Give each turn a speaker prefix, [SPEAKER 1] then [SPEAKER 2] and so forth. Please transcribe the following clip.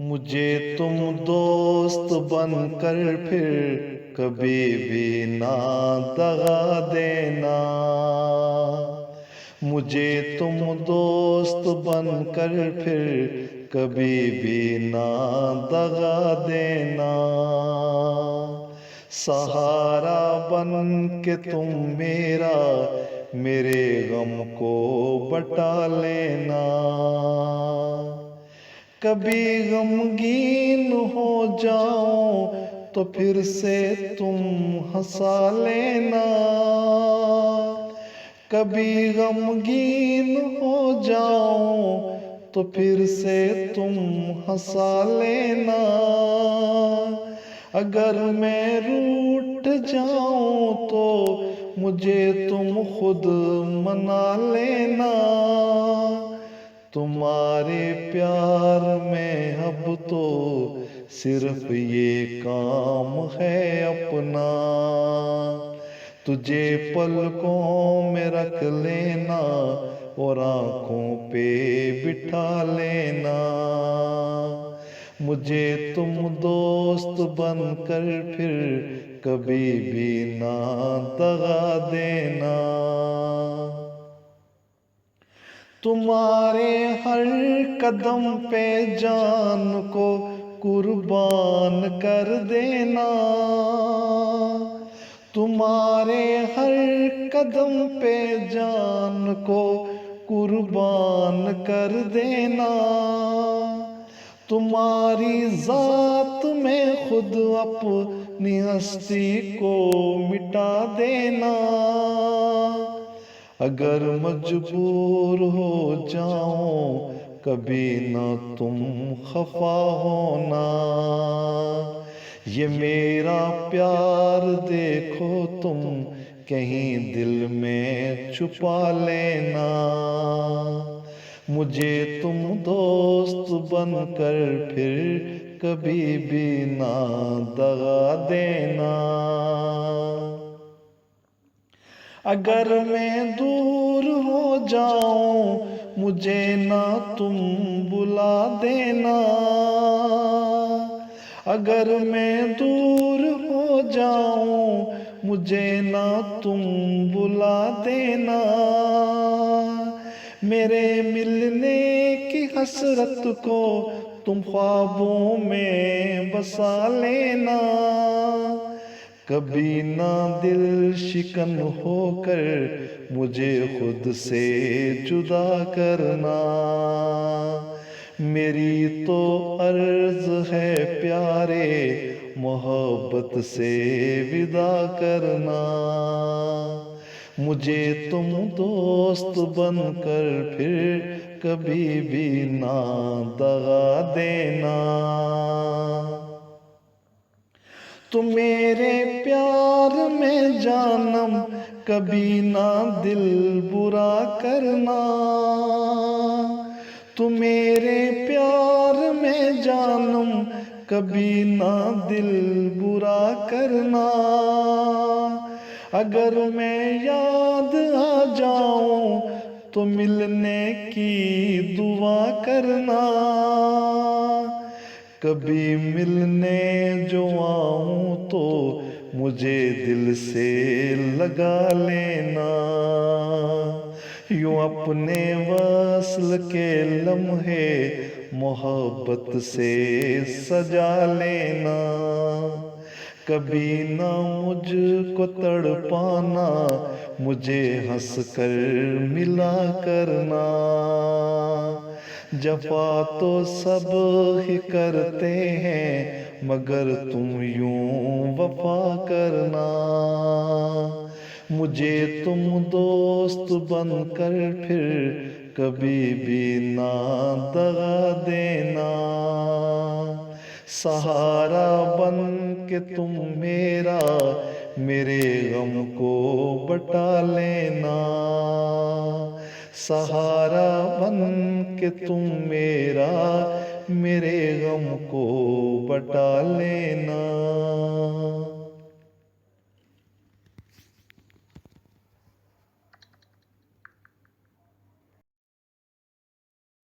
[SPEAKER 1] मुझे तुम दोस्त बनकर फिर कभी भी ना दगा देना। मुझे तुम दोस्त बनकर फिर कभी भी ना दगा देना। सहारा बन के तुम मेरा मेरे गम को बटा लेना। कभी गमगीन हो जाऊं तो फिर से तुम हंसा लेना। कभी गमगीन हो जाऊं तो फिर से तुम हंसा लेना। अगर मैं रूठ जाऊं तो मुझे तुम खुद मना लेना। तुम्हारे प्यार में अब तो सिर्फ ये काम है अपना। तुझे पलकों में रख लेना और आँखों पे बिठा लेना। मुझे तुम दोस्त बनकर फिर कभी भी ना दगा देना। तुम्हारे हर कदम पे जान को कुर्बान कर देना। तुम्हारे हर कदम पे जान को कुर्बान कर देना। तुम्हारी जात में खुद अपनी हस्ती को मिटा देना। अगर मजबूर हो जाऊं कभी ना तुम खफा होना। ये मेरा प्यार देखो तुम कहीं दिल में छुपा लेना। मुझे तुम दोस्त बनकर फिर कभी भी ना दगा देना। अगर मैं दूर हो जाऊं मुझे ना तुम बुला देना। अगर मैं दूर हो जाऊं मुझे ना तुम बुला देना। मेरे मिलने की हसरत को तुम ख्वाबों में बसा लेना। कभी ना दिल शिकन होकर मुझे खुद से जुदा करना। मेरी तो अर्ज है प्यारे मोहब्बत से विदा करना। मुझे तुम दोस्त बनकर फिर कभी भी ना दगा देना। तुम मेरे प्यार में जानम कभी ना दिल बुरा करना। तुम मेरे प्यार में जानम कभी ना दिल बुरा करना। अगर मैं याद आ जाऊं तो मिलने की दुआ करना। कभी मिलने जो आऊं तो मुझे दिल से लगा लेना। यूं अपने वस्ल के लम्हे मोहब्बत से सजा लेना। कभी ना मुझको तड़पाना मुझे हंसकर मिला करना। जफा तो सब ही करते हैं मगर तुम यूं वफा करना। मुझे तुम दोस्त बनकर फिर कभी भी ना दगा देना। सहारा बन के तुम मेरा मेरे गम को बटा लेना। सहारा बन के तुम मेरा मेरे गम को बटा लेना।